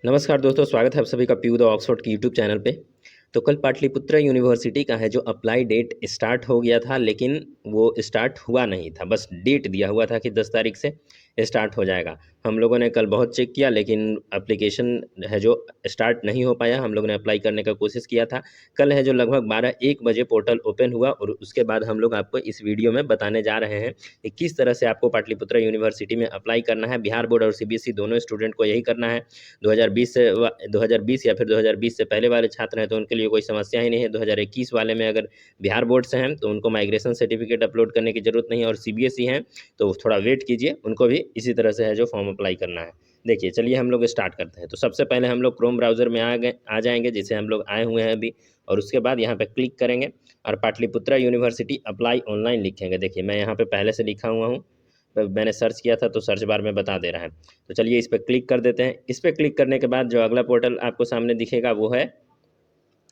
नमस्कार दोस्तों, स्वागत है आप सभी का पीयू द ऑक्सफोर्ड की यूट्यूब चैनल पे। तो कल पाटलिपुत्र यूनिवर्सिटी का है जो अप्लाई डेट स्टार्ट हो गया था, लेकिन वो स्टार्ट हुआ नहीं था। बस डेट दिया हुआ था कि 10 तारीख से स्टार्ट हो जाएगा। हम लोगों ने कल बहुत चेक किया, लेकिन एप्लीकेशन है जो स्टार्ट नहीं हो पाया। हम लोगों ने अप्लाई करने का कोशिश किया था। कल है जो लगभग 12-1 बजे पोर्टल ओपन हुआ और उसके बाद हम लोग आपको इस वीडियो में बताने जा रहे हैं कि किस तरह से आपको पाटलिपुत्र यूनिवर्सिटी में अप्लाई करना है। बिहार बोर्ड और सीबीएसई दोनों स्टूडेंट को यही करना है। 2020 या फिर 2020 से पहले वाले छात्र हैं तो उनके लिए कोई समस्या ही नहीं है। 2021 वाले में अगर बिहार बोर्ड से हैं तो उनको माइग्रेशन सर्टिफिकेट अपलोड करने की ज़रूरत नहीं है, और सीबीएसई हैं तो थोड़ा वेट कीजिए, उनको भी इसी तरह से है जो फॉर्म अप्लाई करना है। देखिए, चलिए हम लोग स्टार्ट करते हैं। तो सबसे पहले हम लोग क्रोम ब्राउज़र में आ जाएंगे, जिसे हम लोग आए हुए हैं अभी, और उसके बाद यहाँ पे क्लिक करेंगे और पाटलिपुत्रा यूनिवर्सिटी अप्लाई ऑनलाइन लिखेंगे। देखिए, मैं यहाँ पे पहले से लिखा हुआ हूँ, मैंने सर्च किया था तो सर्च बार में बता दे रहा है। तो चलिए इस पर क्लिक कर देते हैं। इस पर क्लिक करने के बाद जो अगला पोर्टल आपको सामने दिखेगा वो है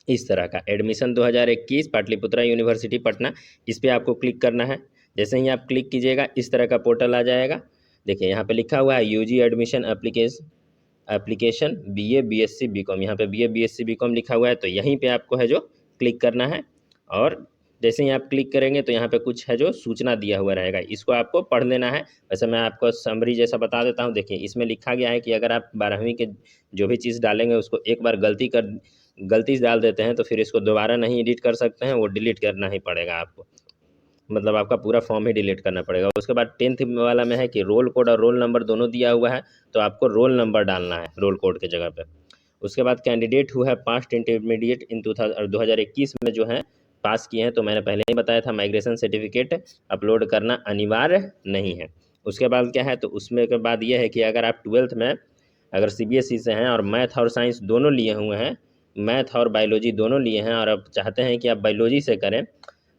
इस तरह का, एडमिशन 2021 पाटलिपुत्रा यूनिवर्सिटी पटना। इस पर आपको क्लिक करना है। जैसे ही आप क्लिक कीजिएगा इस तरह का पोर्टल आ जाएगा। देखिए, यहाँ पे लिखा हुआ है UG admission application BA BSc BCom. यहाँ पे बीए बीएससी बीकॉम लिखा हुआ है, तो यहीं पे आपको है जो क्लिक करना है। और जैसे ही आप क्लिक करेंगे तो यहाँ पे कुछ है जो सूचना दिया हुआ रहेगा, इसको आपको पढ़ लेना है। वैसे मैं आपको समरी जैसा बता देता हूँ। देखिए, इसमें लिखा गया है कि अगर आप 12वीं के जो भी चीज़ डालेंगे उसको एक बार गलती से डाल देते हैं तो फिर इसको दोबारा नहीं एडिट कर सकते हैं, वो डिलीट करना ही पड़ेगा आपको। मतलब आपका पूरा फॉर्म ही डिलीट करना पड़ेगा। उसके बाद 10th वाला में है कि रोल कोड और रोल नंबर दोनों दिया हुआ है, तो आपको रोल नंबर डालना है रोल कोड के जगह पे। उसके बाद कैंडिडेट हु है पास्ट इंटरमीडिएट इन 2021 में जो है पास किए हैं, तो मैंने पहले ही बताया था माइग्रेशन सर्टिफिकेट अपलोड करना अनिवार्य नहीं है। उसके बाद क्या है, तो उसमें के बाद ये है कि अगर आप 12th में अगर सीबीएसई से हैं और मैथ और साइंस दोनों लिए हुए हैं, मैथ और बायोलॉजी दोनों लिए हैं, और अब चाहते हैं कि आप बायोलॉजी से करें,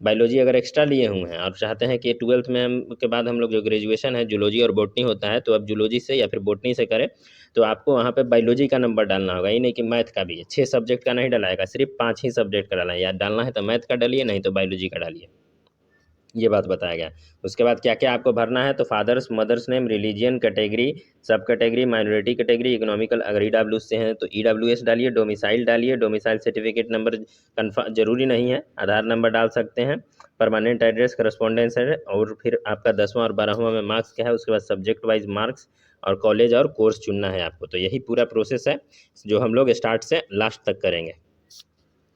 बायोलॉजी अगर एक्स्ट्रा लिए हुए हैं और चाहते हैं कि 12th में के बाद हम लोग जो ग्रेजुएशन है जूलॉजी और बॉटनी होता है, तो अब जूलॉजी से या फिर बॉटनी से करें, तो आपको वहाँ पे बायोलॉजी का नंबर डालना होगा। ये नहीं कि मैथ का भी है। 6 सब्जेक्ट का नहीं डालाएगा, सिर्फ 5 ही सब्जेक्ट का डालना है। या डालना है तो मैथ का डालिए, नहीं तो बायोलॉजी का डालिए। ये बात बताया गया। उसके बाद क्या क्या आपको भरना है, तो father's mother's name, religion category, sub category, minority category, economical. अगर ईडब्ल्यू से हैं तो ईडब्ल्यूएस डालिए, डोमिसाइल डालिए, डोमिसाइल सर्टिफिकेट नंबर कन्फर्म जरूरी नहीं है, आधार नंबर डाल सकते हैं, परमानेंट एड्रेस, करस्पॉन्डेंस है, और फिर आपका 10वां और 12वां में मार्क्स क्या है। उसके बाद सब्जेक्ट वाइज मार्क्स और कॉलेज और कोर्स चुनना है आपको। तो यही पूरा प्रोसेस है जो हम लोग स्टार्ट से लास्ट तक करेंगे।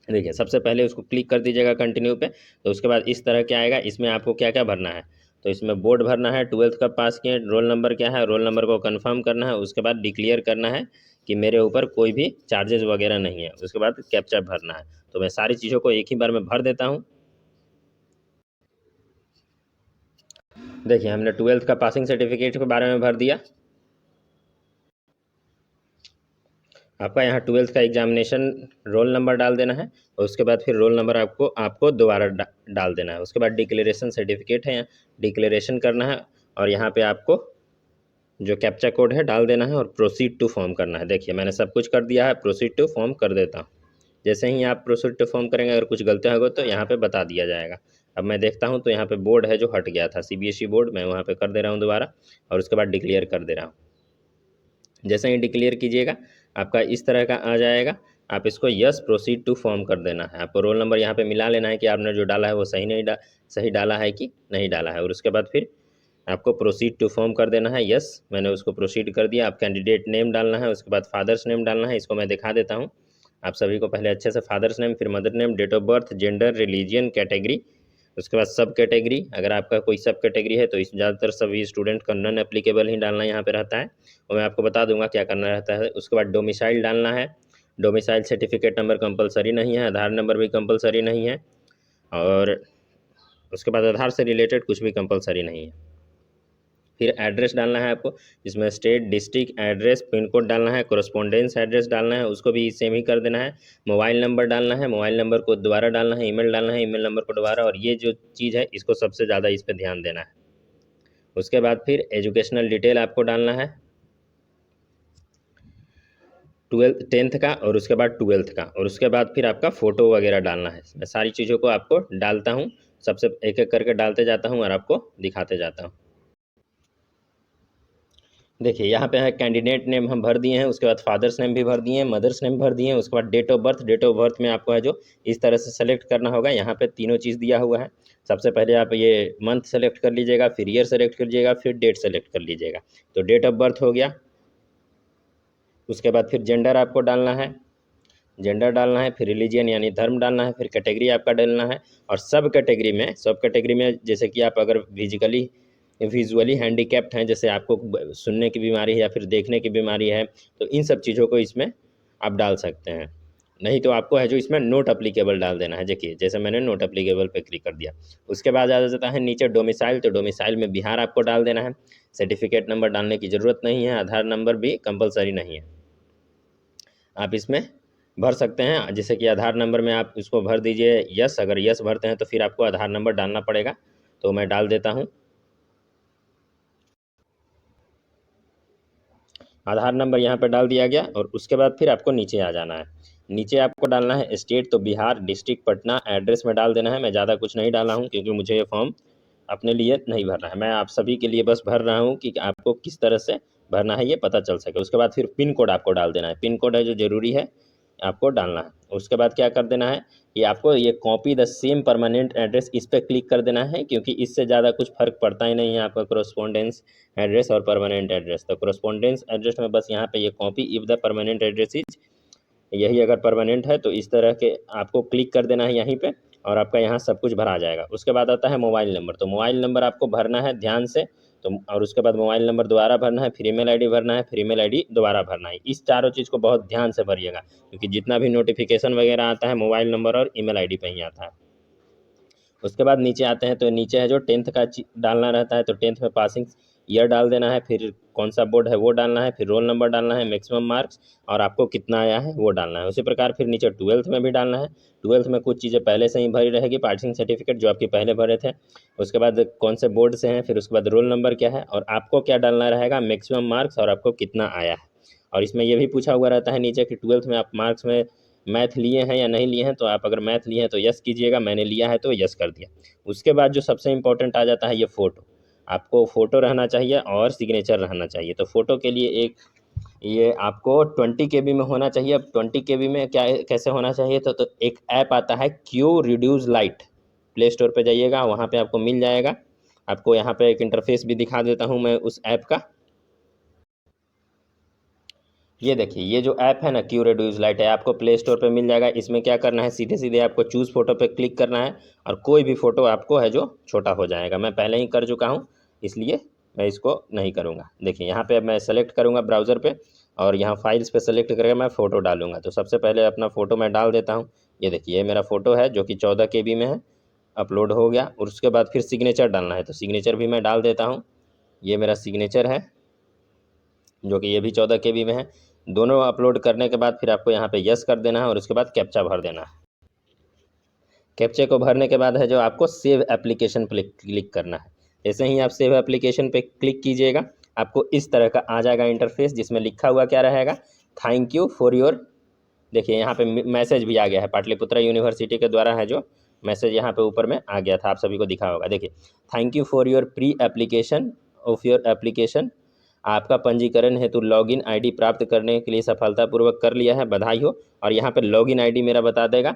देखिए, सबसे पहले उसको क्लिक कर दीजिएगा कंटिन्यू पे। तो उसके बाद इस तरह क्या आएगा, इसमें आपको क्या क्या भरना है। तो इसमें बोर्ड भरना है, 12th कब पास किए, रोल नंबर क्या है, रोल नंबर को कंफर्म करना है। उसके बाद डिक्लेयर करना है कि मेरे ऊपर कोई भी चार्जेस वगैरह नहीं है। उसके बाद कैप्चा भरना है। तो मैं सारी चीज़ों को एक ही बार में भर देता हूँ। देखिए, हमने 12th का पासिंग सर्टिफिकेट के बारे में भर दिया। आपका यहाँ 12th का एग्जामिनेशन रोल नंबर डाल देना है, और उसके बाद फिर रोल नंबर आपको दोबारा डाल देना है। उसके बाद डिक्लेरेशन सर्टिफिकेट है, डिक्लेरेशन करना है, और यहाँ पे आपको जो कैप्चा कोड है डाल देना है और प्रोसीड टू फॉर्म करना है। देखिए, मैंने सब कुछ कर दिया है, प्रोसीड टू फॉर्म कर देता हूँ। जैसे ही आप प्रोसीड टू फॉर्म करेंगे, अगर कुछ गलतियाँ होगी तो यहाँ पे बता दिया जाएगा। अब मैं देखता हूँ तो यहाँ पे बोर्ड है जो हट गया था, सीबीएसई बोर्ड, मैं वहाँ पे कर दे रहा हूँ दोबारा, और उसके बाद डिक्लेयर कर दे रहा हूँ। जैसे ही डिक्लेयर कीजिएगा आपका इस तरह का आ जाएगा। आप इसको यस प्रोसीड टू फॉर्म कर देना है। आपको रोल नंबर यहाँ पे मिला लेना है कि आपने जो डाला है वो सही डाला है कि नहीं डाला है, और उसके बाद फिर आपको प्रोसीड टू फॉर्म कर देना है। यस, मैंने उसको प्रोसीड कर दिया। आप कैंडिडेट नेम डालना है, उसके बाद फादर्स नेम डालना है। इसको मैं दिखा देता हूँ आप सभी को पहले अच्छे से। फादर्स नेम, फिर mother name, date of birth, gender, religion, category. उसके बाद सब कैटेगरी, अगर आपका कोई सब कैटेगरी है तो इस ज़्यादातर सभी स्टूडेंट का नॉन एप्लीकेबल ही डालना यहाँ पे रहता है, और मैं आपको बता दूंगा क्या करना रहता है। उसके बाद डोमिसाइल डालना है। डोमिसाइल सर्टिफिकेट नंबर कंपलसरी नहीं है, आधार नंबर भी कंपलसरी नहीं है, और उसके बाद आधार से रिलेटेड कुछ भी कंपलसरी नहीं है। फिर एड्रेस डालना है आपको, जिसमें state, district address, pin code डालना है, कोरस्पोंडेंस एड्रेस डालना है, उसको भी सेम ही कर देना है। मोबाइल नंबर डालना है, मोबाइल नंबर को दोबारा डालना है, ईमेल डालना है, ईमेल नंबर को दोबारा, और ये जो चीज़ है इसको सबसे ज़्यादा इस पर ध्यान देना है। उसके बाद फिर एजुकेशनल डिटेल आपको डालना है, 10th का, और उसके बाद 12th का, और उसके बाद फिर आपका फ़ोटो वगैरह डालना है। मैं सारी चीज़ों को आपको डालता हूँ, सबसे एक एक करके डालते जाता हूँ और आपको दिखाते जाता हूँ। देखिए यहाँ पे है कैंडिडेट नेम हम भर दिए हैं, उसके बाद फादर्स नेम भी भर दिए हैं, मदर्स नेम भर दिए हैं, उसके बाद डेट ऑफ बर्थ में आपको है जो इस तरह से सेलेक्ट करना होगा। यहाँ पे तीनों चीज़ दिया हुआ है। सबसे पहले आप ये मंथ सेलेक्ट कर लीजिएगा, फिर ईयर सेलेक्ट कर लीजिएगा, फिर डेट सेलेक्ट कर लीजिएगा। तो डेट ऑफ बर्थ हो गया। उसके बाद फिर जेंडर आपको डालना है, फिर रिलीजियन यानी धर्म डालना है, फिर कैटेगरी आपका डालना है। और सब कैटेगरी में जैसे कि आप अगर विजुअली हैंडीकैप्ड हैं, जैसे आपको सुनने की बीमारी है या फिर देखने की बीमारी है, तो इन सब चीज़ों को इसमें आप डाल सकते हैं। नहीं तो आपको है जो इसमें नोट अप्लीकेबल डाल देना है। देखिए जैसे मैंने नोट अप्लीकेबल पे क्लिक कर दिया। उसके बाद आ जाता है नीचे डोमिसाइल, तो डोमिसाइल में बिहार आपको डाल देना है। सर्टिफिकेट नंबर डालने की ज़रूरत नहीं है, आधार नंबर भी कंपलसरी नहीं है, आप इसमें भर सकते हैं। जैसे कि आधार नंबर में आप इसको भर दीजिए यस, अगर यस भरते हैं तो फिर आपको आधार नंबर डालना पड़ेगा, तो मैं डाल देता हूँ। आधार नंबर यहाँ पर डाल दिया गया। और उसके बाद फिर आपको नीचे आ जाना है। नीचे आपको डालना है स्टेट, तो बिहार, डिस्ट्रिक्ट पटना, एड्रेस में डाल देना है। मैं ज़्यादा कुछ नहीं डाला हूँ क्योंकि मुझे ये फॉर्म अपने लिए नहीं भरना है, मैं आप सभी के लिए बस भर रहा हूँ कि आपको किस तरह से भरना है ये पता चल सके। उसके बाद फिर पिन कोड आपको डाल देना है, पिन कोड है जो ज़रूरी है आपको डालना है। उसके बाद क्या कर देना है कि आपको ये copy the same permanent address, इस पर क्लिक कर देना है, क्योंकि इससे ज़्यादा कुछ फर्क पड़ता ही नहीं है आपका कोरोस्पोंडेंस एड्रेस और परमानेंट एड्रेस। तो कोरोस्पोंडेंस एड्रेस में बस यहाँ पे ये copy if the permanent address is, यही अगर परमानेंट है तो इस तरह के आपको क्लिक कर देना है यहीं पे, और आपका यहाँ सब कुछ भरा जाएगा। उसके बाद आता है मोबाइल नंबर, तो मोबाइल नंबर आपको भरना है ध्यान से। तो और उसके बाद मोबाइल नंबर दोबारा भरना है, फिर ईमेल आईडी भरना है, फिर ईमेल आईडी दोबारा भरना है। इस चारों चीज़ को बहुत ध्यान से भरिएगा, क्योंकि जितना भी नोटिफिकेशन वगैरह आता है मोबाइल नंबर और ईमेल आईडी पे ही आता है। उसके बाद नीचे आते हैं, तो नीचे है जो 10th का डालना रहता है, तो 10th में पासिंग ईयर डाल देना है, फिर कौन सा बोर्ड है वो डालना है, फिर रोल नंबर डालना है, मैक्सिमम मार्क्स और आपको कितना आया है वो डालना है। उसी प्रकार फिर नीचे 12th में भी डालना है। 12th में कुछ चीज़ें पहले से ही भरी रहेगी, पासिंग सर्टिफिकेट जो आपके पहले भरे थे। उसके बाद कौन से बोर्ड से हैं, फिर उसके बाद रोल नंबर क्या है, और आपको क्या डालना रहेगा, मैक्सिमम मार्क्स और आपको कितना आया है। और इसमें ये भी पूछा हुआ रहता है नीचे कि 12th में आप मार्क्स में मैथ लिए हैं या नहीं लिए हैं, तो आप अगर मैथ लिए हैं तो यस कीजिएगा, मैंने लिया है तो यस कर दिया। उसके बाद जो सबसे इम्पोर्टेंट आ जाता है ये फ़ोटो, आपको फ़ोटो रहना चाहिए और सिग्नेचर रहना चाहिए। तो फ़ोटो के लिए एक ये आपको 20 KB में होना चाहिए। अब 20 KB में क्या कैसे होना चाहिए, तो एक ऐप आता है Q reduce light, play store पे जाइएगा, वहाँ पे आपको मिल जाएगा। आपको यहाँ पे एक इंटरफेस भी दिखा देता हूँ मैं उस ऐप का। ये देखिए ये जो ऐप है ना क्यू रिड्यूस लाइट है, आपको प्ले स्टोर पे मिल जाएगा। इसमें क्या करना है, सीधे सीधे आपको चूज़ फोटो पे क्लिक करना है और कोई भी फ़ोटो आपको है जो छोटा हो जाएगा। मैं पहले ही कर चुका हूँ इसलिए मैं इसको नहीं करूँगा। देखिए यहाँ पे अब मैं सेलेक्ट करूँगा ब्राउज़र पे और यहाँ फाइल्स पे सेलेक्ट करके मैं फ़ोटो डालूँगा। तो सबसे पहले अपना फ़ोटो मैं डाल देता हूँ। ये देखिए ये मेरा फ़ोटो है जो कि 14 KB में है, अपलोड हो गया। और उसके बाद फिर सिग्नेचर डालना है, तो सिग्नेचर भी मैं डाल देता हूँ। ये मेरा सिग्नेचर है जो कि ये भी 14 KB में है। दोनों अपलोड करने के बाद फिर आपको यहाँ पे यस कर देना है और उसके बाद कैप्चा भर देना है। कैप्चे को भरने के बाद है जो आपको सेव एप्लीकेशन पर क्लिक करना है। जैसे ही आप सेव एप्लीकेशन पे क्लिक कीजिएगा, आपको इस तरह का आ जाएगा इंटरफेस, जिसमें लिखा हुआ क्या रहेगा, थैंक यू फॉर योर, देखिए यहाँ पे मैसेज भी आ गया है, पाटलिपुत्रा यूनिवर्सिटी के द्वारा है जो मैसेज यहाँ पे ऊपर में आ गया था, आप सभी को दिखा होगा। देखिए thank you for your pre application of your application, आपका पंजीकरण हेतु लॉगिन आईडी प्राप्त करने के लिए सफलतापूर्वक कर लिया है, बधाई हो। और यहाँ पे लॉगिन आईडी मेरा बता देगा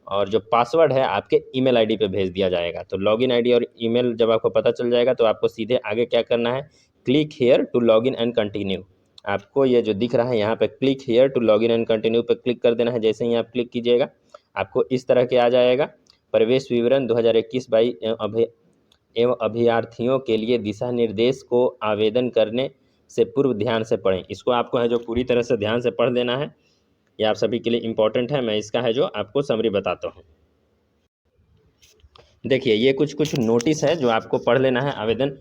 और जो पासवर्ड है आपके ईमेल आईडी पे भेज दिया जाएगा। तो लॉगिन आईडी और ईमेल जब आपको पता चल जाएगा तो आपको सीधे आगे क्या करना है, click here to login and continue. आपको ये जो दिख रहा है यहाँ पे click here to login and continue पे क्लिक कर देना है। जैसे ही आप क्लिक कीजिएगा आपको इस तरह के आ जाएगा, प्रवेश विवरण 2021-22 एवं अभ्यर्थियों के लिए दिशा निर्देश को आवेदन करने से पूर्व ध्यान से पढ़ें। इसको आपको है जो पूरी तरह से ध्यान से पढ़ लेना है, ये आप सभी के लिए इम्पोर्टेंट है। मैं इसका है जो आपको समरी बताता हूँ। देखिए ये कुछ कुछ नोटिस है जो आपको पढ़ लेना है। आवेदन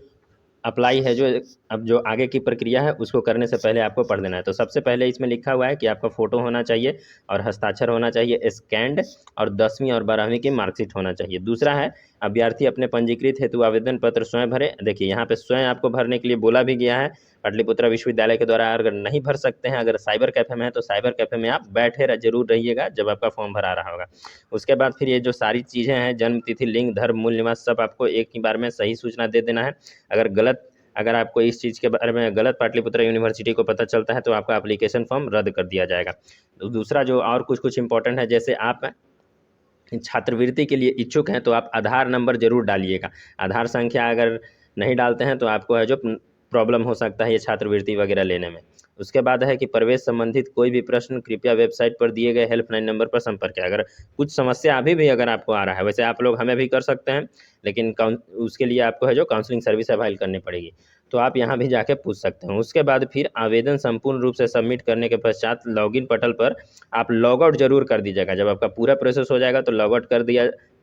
अप्लाई है जो अब जो आगे की प्रक्रिया है उसको करने से पहले आपको पढ़ लेना है। तो सबसे पहले इसमें लिखा हुआ है कि आपका फ़ोटो होना चाहिए और हस्ताक्षर होना चाहिए स्कैंड, और 10वीं और 12वीं की मार्कशीट होना चाहिए। दूसरा है अभ्यर्थी अपने पंजीकृत हेतु आवेदन पत्र स्वयं भरे। देखिए यहाँ पे स्वयं आपको भरने के लिए बोला भी गया है। पाटलिपुत्रा विश्वविद्यालय के द्वारा अगर नहीं भर सकते हैं, अगर साइबर कैफ़े में है तो साइबर कैफ़े में आप बैठे जरूर रहिएगा जब आपका फॉर्म भरा रहा होगा। उसके बाद फिर ये जो सारी चीज़ें हैं, जन्म तिथि, लिंग, धर्म, मूल निवास, सब आपको एक ही बार में सही सूचना दे देना है। अगर गलत अगर आपको इस चीज़ के बारे में गलत पाटलिपुत्र यूनिवर्सिटी को पता चलता है तो आपका एप्लीकेशन फॉर्म रद्द कर दिया जाएगा। तो दूसरा जो और कुछ इंपॉर्टेंट है, जैसे आप छात्रवृत्ति के लिए इच्छुक हैं तो आप आधार नंबर जरूर डालिएगा। आधार संख्या अगर नहीं डालते हैं तो आपको है जो प्रॉब्लम हो सकता है ये छात्रवृत्ति वगैरह लेने में। उसके बाद है कि प्रवेश संबंधित कोई भी प्रश्न कृपया वेबसाइट पर दिए गए हेल्पलाइन नंबर पर संपर्क करें। अगर कुछ समस्या अभी भी अगर आपको आ रहा है, वैसे आप लोग हमें भी कर सकते हैं, लेकिन उसके लिए आपको है जो काउंसलिंग सर्विस अवाइल करनी पड़ेगी, तो आप यहाँ भी जाके पूछ सकते हैं। उसके बाद फिर आवेदन संपूर्ण रूप से सबमिट करने के पश्चात लॉगिन पटल पर आप लॉग आउट जरूर कर दीजिएगा। जब आपका पूरा प्रोसेस हो जाएगा तो लॉग आउट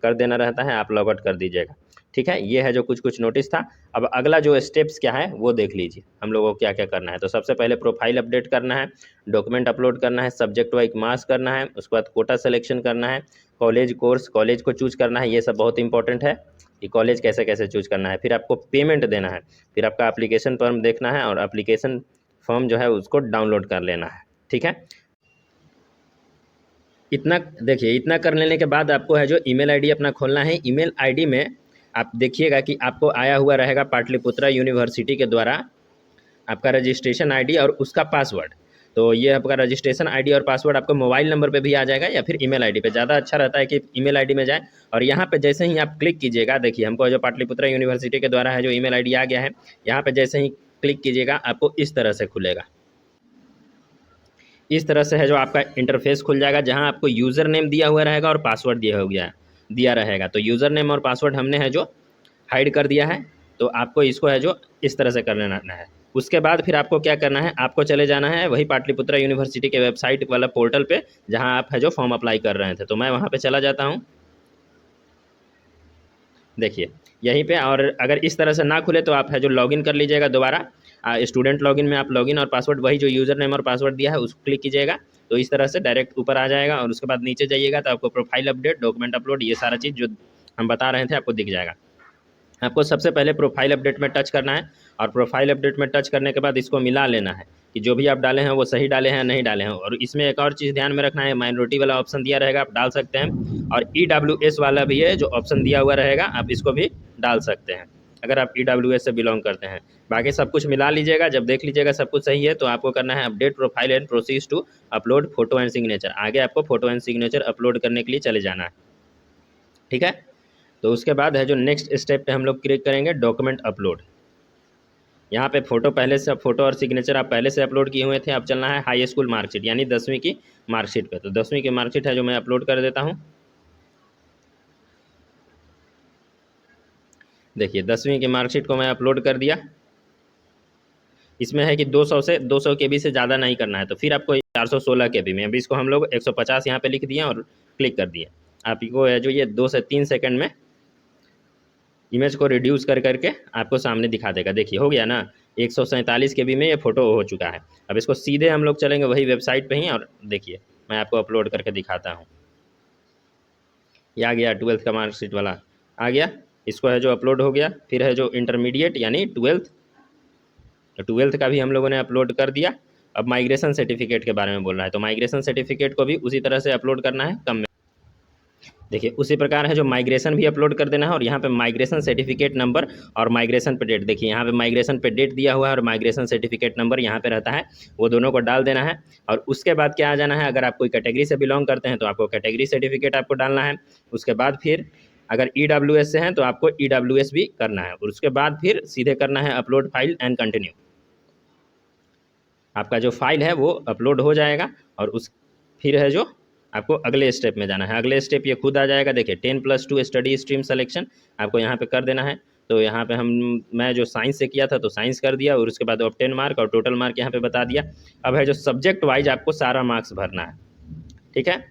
कर देना रहता है, आप लॉग आउट कर दीजिएगा। ठीक है, ये है जो कुछ नोटिस था। अब अगला जो स्टेप्स क्या है वो देख लीजिए, हम लोगों को क्या क्या करना है। तो सबसे पहले प्रोफाइल अपडेट करना है, डॉक्यूमेंट अपलोड करना है, सब्जेक्ट वाइज मार्क्स करना है, उसके बाद कोटा सिलेक्शन करना है, कॉलेज कोर्स कॉलेज को चूज करना है। ये सब बहुत इंपॉर्टेंट है कि कॉलेज कैसे कैसे चूज करना है। फिर आपको पेमेंट देना है, फिर आपका एप्लीकेशन फॉर्म देखना है और एप्लीकेशन फॉर्म जो है उसको डाउनलोड कर लेना है। ठीक है, इतना देखिए, इतना कर लेने के बाद आपको है जो ईमेल आईडी अपना खोलना है। ईमेल आईडी में आप देखिएगा कि आपको आया हुआ रहेगा पाटलिपुत्रा यूनिवर्सिटी के द्वारा आपका रजिस्ट्रेशन आईडी और उसका पासवर्ड। तो ये आपका रजिस्ट्रेशन आईडी और पासवर्ड आपको मोबाइल नंबर पे भी आ जाएगा या फिर ईमेल आईडी पे। ज़्यादा अच्छा रहता है कि ईमेल आईडी में जाए और यहाँ पे जैसे ही आप क्लिक कीजिएगा, देखिए हमको जो पाटलिपुत्रा यूनिवर्सिटी के द्वारा है जो ईमेल आईडी आ गया है, यहाँ पे जैसे ही क्लिक कीजिएगा आपको इस तरह से खुलेगा। इस तरह से है जो आपका इंटरफेस खुल जाएगा, जहाँ आपको यूज़र नेम दिया हुआ रहेगा और पासवर्ड दिया रहेगा। तो यूज़र नेम और पासवर्ड हमने है जो हाइड कर दिया है, तो आपको इसको है जो इस तरह से कर लेना है। उसके बाद फिर आपको क्या करना है, आपको चले जाना है वही पाटलिपुत्रा यूनिवर्सिटी के वेबसाइट वाला पोर्टल पे जहाँ आप है जो फॉर्म अप्लाई कर रहे थे। तो मैं वहाँ पे चला जाता हूँ, देखिए यहीं पे। और अगर इस तरह से ना खुले तो आप है जो लॉगिन कर लीजिएगा दोबारा। स्टूडेंट लॉगिन में आप लॉगिन और पासवर्ड वही जो यूज़र नेम और पासवर्ड दिया है उसको क्लिक कीजिएगा, तो इस तरह से डायरेक्ट ऊपर आ जाएगा। और उसके बाद नीचे जाइएगा तो आपको प्रोफाइल अपडेट, डॉक्यूमेंट अपलोड, ये सारा चीज़ जो हम बता रहे थे आपको दिख जाएगा। आपको सबसे पहले प्रोफाइल अपडेट में टच करना है और प्रोफाइल अपडेट में टच करने के बाद इसको मिला लेना है कि जो भी आप डाले हैं वो सही डाले हैं नहीं डाले हैं। और इसमें एक और चीज़ ध्यान में रखना है, माइनॉरिटी वाला ऑप्शन दिया रहेगा आप डाल सकते हैं, और EWS वाला भी है जो ऑप्शन दिया हुआ रहेगा आप इसको भी डाल सकते हैं अगर आप EWS से बिलोंग करते हैं। बाकी सब कुछ मिला लीजिएगा, जब देख लीजिएगा सब कुछ सही है तो आपको करना है update profile and proceed to upload photo and signature. आगे आपको फोटो एंड सिग्नेचर अपलोड करने के लिए चले जाना है। ठीक है, तो उसके बाद है जो नेक्स्ट स्टेप पे हम लोग क्लिक करेंगे डॉक्यूमेंट अपलोड। यहाँ पे फोटो पहले से, फोटो और सिग्नेचर आप पहले से अपलोड किए हुए थे। अब चलना है हाई स्कूल मार्कशीट यानी 10वीं की मार्कशीट पे। तो 10वीं की मार्कशीट है जो मैं अपलोड कर देता हूँ। देखिए 10वीं की मार्कशीट को मैं अपलोड कर दिया। इसमें है कि 200 से 200 KB से ज़्यादा नहीं करना है, तो फिर आपको 416 KB में, अभी इसको हम लोग 150 यहाँ पे लिख दिए और क्लिक कर दिए। आपको है जो ये 2 से 3 सेकंड में इमेज को रिड्यूस कर करके आपको सामने दिखा देगा। देखिए हो गया ना, 147 KB में ये फ़ोटो हो चुका है। अब इसको सीधे हम लोग चलेंगे वही वेबसाइट पे ही और देखिए मैं आपको अपलोड करके दिखाता हूँ। ये आ गया 12th का मार्कशीट वाला आ गया, इसको है जो अपलोड हो गया। फिर है जो इंटरमीडिएट यानी 12th, तो 12th का भी हम लोगों ने अपलोड कर दिया। अब माइग्रेशन सर्टिफिकेट के बारे में बोल रहा है, तो माइग्रेशन सर्टिफिकेट को भी उसी तरह से अपलोड करना है कम में। देखिए उसी प्रकार है जो माइग्रेशन भी अपलोड कर देना है, और यहाँ पे माइग्रेशन सर्टिफिकेट नंबर और माइग्रेशन पे डेट, देखिए यहाँ पे माइग्रेशन पे डेट दिया हुआ है और माइग्रेशन सर्टिफिकेट नंबर यहाँ पे रहता है, वो दोनों को डाल देना है। और उसके बाद क्या आ जाना है, अगर आप कोई कैटेगरी से बिलोंग करते हैं तो आपको कैटेगरी सर्टिफिकेट आपको डालना है। उसके बाद फिर अगर EWS से हैं तो आपको EWS भी करना है, और उसके बाद फिर सीधे करना है अपलोड फाइल एंड कंटिन्यू। आपका जो फाइल है वो अपलोड हो जाएगा और उस फिर है जो आपको अगले स्टेप में जाना है। अगले स्टेप ये खुद आ जाएगा, देखिए 10+2 स्टडी स्ट्रीम सिलेक्शन आपको यहाँ पे कर देना है। तो यहाँ पे मैं जो साइंस से किया था तो साइंस कर दिया, और उसके बाद ऑब्टेन मार्क और टोटल मार्क यहाँ पे बता दिया। अब है जो सब्जेक्ट वाइज आपको सारा मार्क्स भरना है। ठीक है,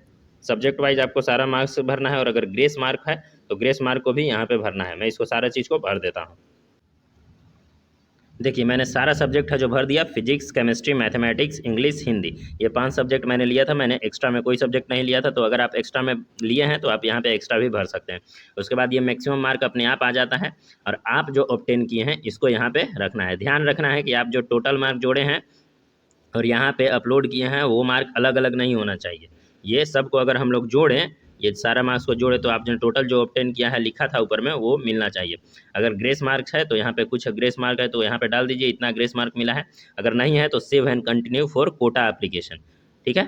सब्जेक्ट वाइज आपको सारा मार्क्स भरना है, और अगर ग्रेस मार्क है तो ग्रेस मार्क को भी यहाँ पे भरना है। मैं इसको सारा चीज़ को भर देता हूँ। देखिए मैंने सारा सब्जेक्ट है जो भर दिया, physics, chemistry, mathematics, English, Hindi, ये 5 सब्जेक्ट मैंने लिया था। मैंने एक्स्ट्रा में कोई सब्जेक्ट नहीं लिया था, तो अगर आप एक्स्ट्रा में लिए हैं तो आप यहाँ पे एक्स्ट्रा भी भर सकते हैं। उसके बाद ये मैक्सिमम मार्क अपने आप आ जाता है, और आप जो ऑब्टेन किए हैं इसको यहाँ पे रखना है। ध्यान रखना है कि आप जो टोटल मार्क जोड़े हैं और यहाँ पे अपलोड किए हैं वो मार्क अलग अलग नहीं होना चाहिए। ये सबको अगर हम लोग जोड़ें ये सारा मार्क्स को जोड़े तो आपने टोटल जो ऑब्टेन किया है लिखा था ऊपर में वो मिलना चाहिए। अगर ग्रेस मार्क्स है तो यहाँ पे कुछ ग्रेस मार्क है तो यहाँ पे डाल दीजिए इतना ग्रेस मार्क मिला है, अगर नहीं है तो save and continue for quota application. ठीक है,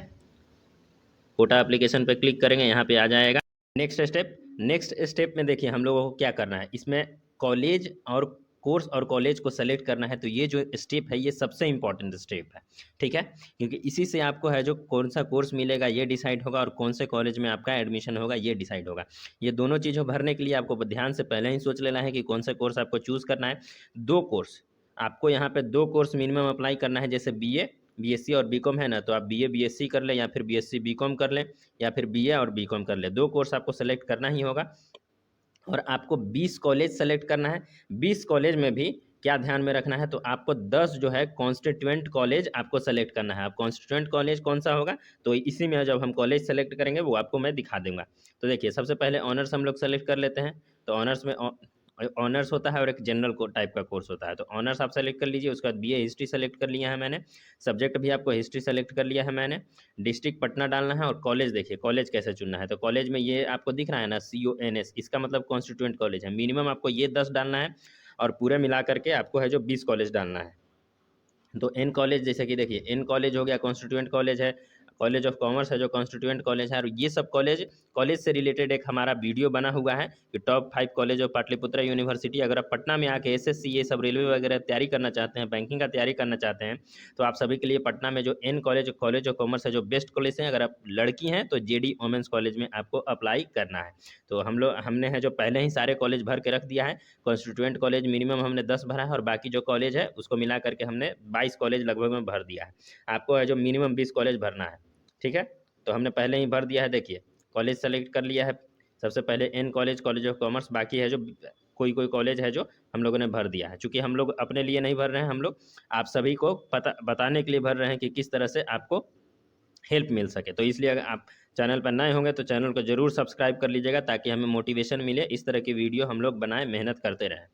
कोटा एप्लीकेशन पे क्लिक करेंगे, यहाँ पे आ जाएगा नेक्स्ट स्टेप में देखिए हम लोगों को क्या करना है, इसमें कॉलेज और कोर्स और कॉलेज को सेलेक्ट करना है। तो ये जो स्टेप है ये सबसे इंपॉर्टेंट स्टेप है, ठीक है, क्योंकि इसी से आपको है जो कौन सा कोर्स मिलेगा ये डिसाइड होगा और कौन से कॉलेज में आपका एडमिशन होगा ये डिसाइड होगा। ये दोनों चीज़ों भरने के लिए आपको ध्यान से पहले ही सोच लेना है कि कौन सा कोर्स आपको चूज़ करना है। दो कोर्स आपको यहाँ पे दो कोर्स मिनिमम अप्लाई करना है, जैसे बीए बीएससी और बीकॉम है ना, तो आप बीए बीएससी कर लें या फिर बीएससी बीकॉम कर लें या फिर बीए और बीकॉम कर ले, दो कोर्स आपको सेलेक्ट करना ही होगा। और आपको 20 कॉलेज सेलेक्ट करना है। 20 कॉलेज में भी क्या ध्यान में रखना है, तो आपको 10 जो है कॉन्स्टिट्यूएंट कॉलेज आपको सेलेक्ट करना है। अब कॉन्स्टिट्यूएंट कॉलेज कौन सा होगा, तो इसी में जब हम कॉलेज सेलेक्ट करेंगे वो आपको मैं दिखा दूंगा। तो देखिए सबसे पहले ऑनर्स हम लोग सेलेक्ट कर लेते हैं। तो ऑनर्स में ऑनर्स होता है और एक जनरल को टाइप का कोर्स होता है। तो ऑनर्स आप सेलेक्ट कर लीजिए, उसके बाद बीए हिस्ट्री सेलेक्ट कर लिया है मैंने, सब्जेक्ट भी आपको हिस्ट्री सेलेक्ट कर लिया है मैंने, डिस्ट्रिक्ट पटना डालना है और कॉलेज देखिए कॉलेज कैसे चुनना है। तो कॉलेज में ये आपको दिख रहा है ना CONS, इसका मतलब कॉन्स्टिट्यूएंट कॉलेज है। मिनिमम आपको ये 10 डालना है और पूरे मिला करके आपको है जो 20 कॉलेज डालना है। तो एन कॉलेज जैसे कि देखिए एन कॉलेज हो गया कॉन्स्टिट्यूएंट कॉलेज है, कॉलेज ऑफ कॉमर्स है जो कॉन्स्टिट्यूएंट कॉलेज है। और ये सब कॉलेज कॉलेज से रिलेटेड एक हमारा वीडियो बना हुआ है कि top 5 college of Pataliputra University. अगर आप पटना में आके SSC ये सब रेलवे वगैरह तैयारी करना चाहते हैं, बैंकिंग का तैयारी करना चाहते हैं, तो आप सभी के लिए पटना में जो N college college of commerce है जो बेस्ट कॉलेज है। अगर आप लड़की हैं तो JD वोमेंस कॉलेज में आपको अप्लाई करना है। तो हमने है जो पहले ही सारे कॉलेज भर के रख दिया है। कॉन्स्टिट्यूएंट कॉलेज मिनिमम हमने 10 भरा है और बाकी जो कॉलेज है उसको मिला करके हमने 22 कॉलेज लगभग में भर दिया है। आपको है जो मिनिमम 20 कॉलेज भरना है, ठीक है। तो हमने पहले ही भर दिया है, देखिए कॉलेज सेलेक्ट कर लिया है। सबसे पहले N college college of commerce, बाकी है जो कोई कोई कॉलेज है जो हम लोगों ने भर दिया है। चूँकि हम लोग अपने लिए नहीं भर रहे हैं, हम लोग आप सभी को बताने के लिए भर रहे हैं कि किस तरह से आपको हेल्प मिल सके। तो इसलिए अगर आप चैनल पर नए होंगे तो चैनल को ज़रूर सब्सक्राइब कर लीजिएगा ताकि हमें मोटिवेशन मिले, इस तरह की वीडियो हम लोग बनाएं, मेहनत करते रहें,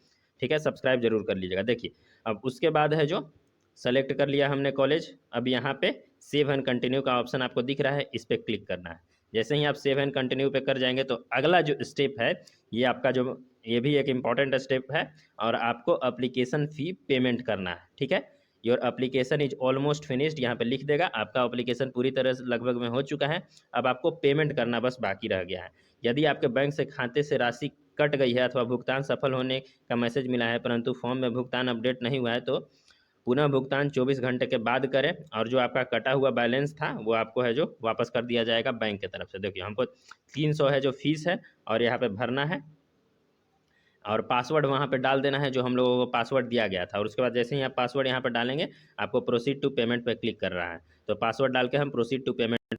ठीक है। सब्सक्राइब जरूर कर लीजिएगा। देखिए अब उसके बाद है जो सेलेक्ट कर लिया हमने कॉलेज, अब यहाँ पे सेव एंड कंटिन्यू का ऑप्शन आपको दिख रहा है, इस पर क्लिक करना है। जैसे ही आप सेव एंड कंटिन्यू पे कर जाएंगे तो अगला जो स्टेप है ये आपका जो ये भी एक इम्पॉर्टेंट स्टेप है और आपको अप्लीकेशन फ़ी पेमेंट करना है, ठीक है। Your application is almost finished, यहाँ पे लिख देगा आपका एप्लीकेशन पूरी तरह से लगभग में हो चुका है। अब आपको पेमेंट करना बस बाकी रह गया है। यदि आपके बैंक से खाते से राशि कट गई है अथवा भुगतान सफल होने का मैसेज मिला है परंतु फॉर्म में भुगतान अपडेट नहीं हुआ है तो पुनः भुगतान 24 घंटे के बाद करें और जो आपका कटा हुआ बैलेंस था वो आपको है जो वापस कर दिया जाएगा बैंक की तरफ से। देखिए हमको 300 है जो फीस है और यहाँ पे भरना है और पासवर्ड वहाँ पे डाल देना है जो हम लोगों को पासवर्ड दिया गया था। और उसके बाद जैसे ही आप पासवर्ड यहाँ पर डालेंगे आपको प्रोसीड टू पेमेंट पे क्लिक कर रहा है। तो पासवर्ड डाल के हम प्रोसीड टू पेमेंट,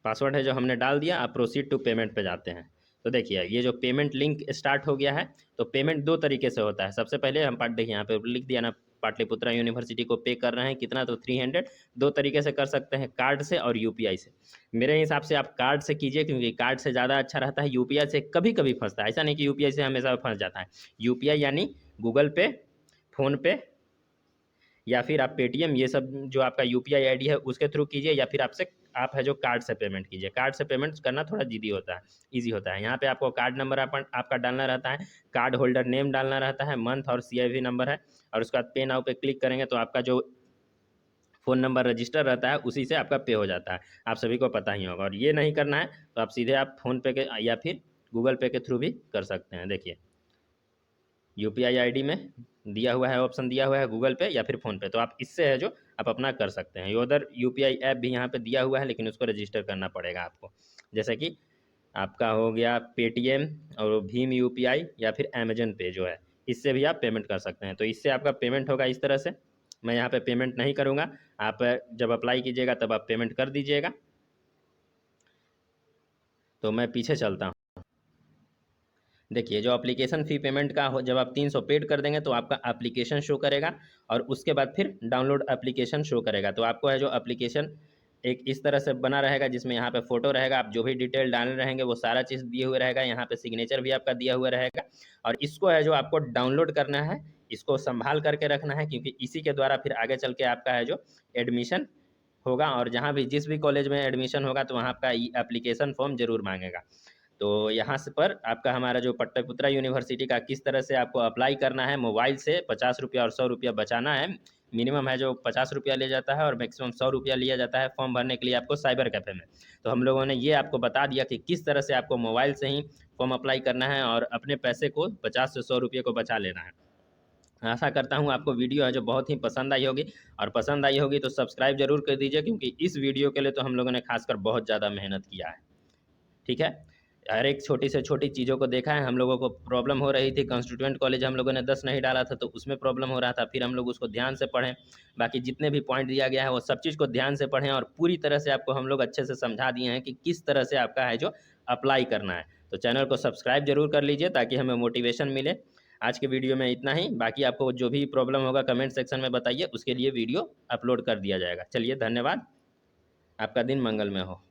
पासवर्ड है जो हमने डाल दिया, आप प्रोसीड टू पेमेंट पे जाते हैं। तो देखिए ये जो पेमेंट लिंक स्टार्ट हो गया है। तो पेमेंट दो तरीके से होता है। सबसे पहले हम देखिए यहाँ पे लिख दिया ना पाटलिपुत्रा यूनिवर्सिटी को पे कर रहे हैं कितना, तो 300। दो तरीके से कर सकते हैं, कार्ड से और UPI से। मेरे हिसाब से आप कार्ड से कीजिए क्योंकि कार्ड से ज़्यादा अच्छा रहता है। UPI से कभी कभी फंसता है, ऐसा नहीं कि UPI से हमेशा फंस जाता है। UPI यानी गूगल पे, फ़ोनपे या फिर आप पेटीएम, ये सब जो आपका UPI ID है उसके थ्रू कीजिए या फिर आप है जो कार्ड से पेमेंट कीजिए। कार्ड से पेमेंट करना थोड़ा जिदी होता है, ईजी होता है। यहाँ पे आपको कार्ड नंबर आपका डालना रहता है, कार्ड होल्डर नेम डालना रहता है, मंथ और CIV नंबर है। और उसके बाद पे नाउ पे क्लिक करेंगे तो आपका जो फ़ोन नंबर रजिस्टर रहता है उसी से आपका पे हो जाता है, आप सभी को पता ही होगा। और ये नहीं करना है तो आप सीधे आप फ़ोनपे के या फिर गूगल पे के थ्रू भी कर सकते हैं। देखिए UPI ID में दिया हुआ है, ऑप्शन दिया हुआ है गूगल पे या फिर फ़ोनपे, तो आप इससे है जो आप अपना कर सकते हैं। उधर UPI ऐप भी यहाँ पे दिया हुआ है लेकिन उसको रजिस्टर करना पड़ेगा आपको। जैसे कि आपका हो गया पेटीएम और भीम UPI या फिर अमेजन पे जो है, इससे भी आप पेमेंट कर सकते हैं। तो इससे आपका पेमेंट होगा इस तरह से। मैं यहाँ पे पेमेंट नहीं करूँगा, आप जब अप्लाई कीजिएगा तब आप पेमेंट कर दीजिएगा। तो मैं पीछे चलता हूँ। देखिए जो एप्लीकेशन फ़ी पेमेंट का हो, जब आप 300 पेड कर देंगे तो आपका एप्लीकेशन शो करेगा और उसके बाद फिर डाउनलोड एप्लीकेशन शो करेगा। तो आपको है जो एप्लीकेशन एक इस तरह से बना रहेगा जिसमें यहाँ पे फ़ोटो रहेगा, आप जो भी डिटेल डालने रहेंगे वो सारा चीज़ दिए हुए रहेगा। यहाँ पे सिग्नेचर भी आपका दिया हुआ रहेगा और इसको है जो आपको डाउनलोड करना है, इसको संभाल करके रखना है क्योंकि इसी के द्वारा फिर आगे चल के आपका है जो एडमिशन होगा और जहाँ भी जिस भी कॉलेज में एडमिशन होगा तो वहाँ आपका एप्लीकेशन फॉर्म जरूर मांगेगा। तो यहाँ से पर आपका हमारा जो पाटलिपुत्रा यूनिवर्सिटी का किस तरह से आपको अप्लाई करना है, मोबाइल से 50 रुपया और 100 रुपया बचाना है। मिनिमम है जो 50 रुपया लिया जाता है और मैक्सिमम 100 रुपया लिया जाता है फॉर्म भरने के लिए आपको साइबर कैफ़े में। तो हम लोगों ने ये आपको बता दिया कि किस तरह से आपको मोबाइल से ही फॉर्म अप्लाई करना है और अपने पैसे को 50 से 100 रुपये को बचा लेना है। आशा करता हूँ आपको वीडियो है जो बहुत ही पसंद आई होगी, और पसंद आई होगी तो सब्सक्राइब जरूर कर दीजिए, क्योंकि इस वीडियो के लिए तो हम लोगों ने खासकर बहुत ज़्यादा मेहनत किया है। ठीक है, हर एक छोटी से छोटी चीज़ों को देखा है। हम लोगों को प्रॉब्लम हो रही थी, कॉन्स्टिट्यूएंट कॉलेज हम लोगों ने 10 नहीं डाला था तो उसमें प्रॉब्लम हो रहा था, फिर हम लोग उसको ध्यान से पढ़ें। बाकी जितने भी पॉइंट दिया गया है वो सब चीज़ को ध्यान से पढ़ें, और पूरी तरह से आपको हम लोग अच्छे से समझा दिए हैं कि किस तरह से आपका है जो अप्लाई करना है। तो चैनल को सब्सक्राइब जरूर कर लीजिए ताकि हमें मोटिवेशन मिले। आज के वीडियो में इतना ही, बाकी आपको जो भी प्रॉब्लम होगा कमेंट सेक्शन में बताइए, उसके लिए वीडियो अपलोड कर दिया जाएगा। चलिए धन्यवाद, आपका दिन मंगलमय हो।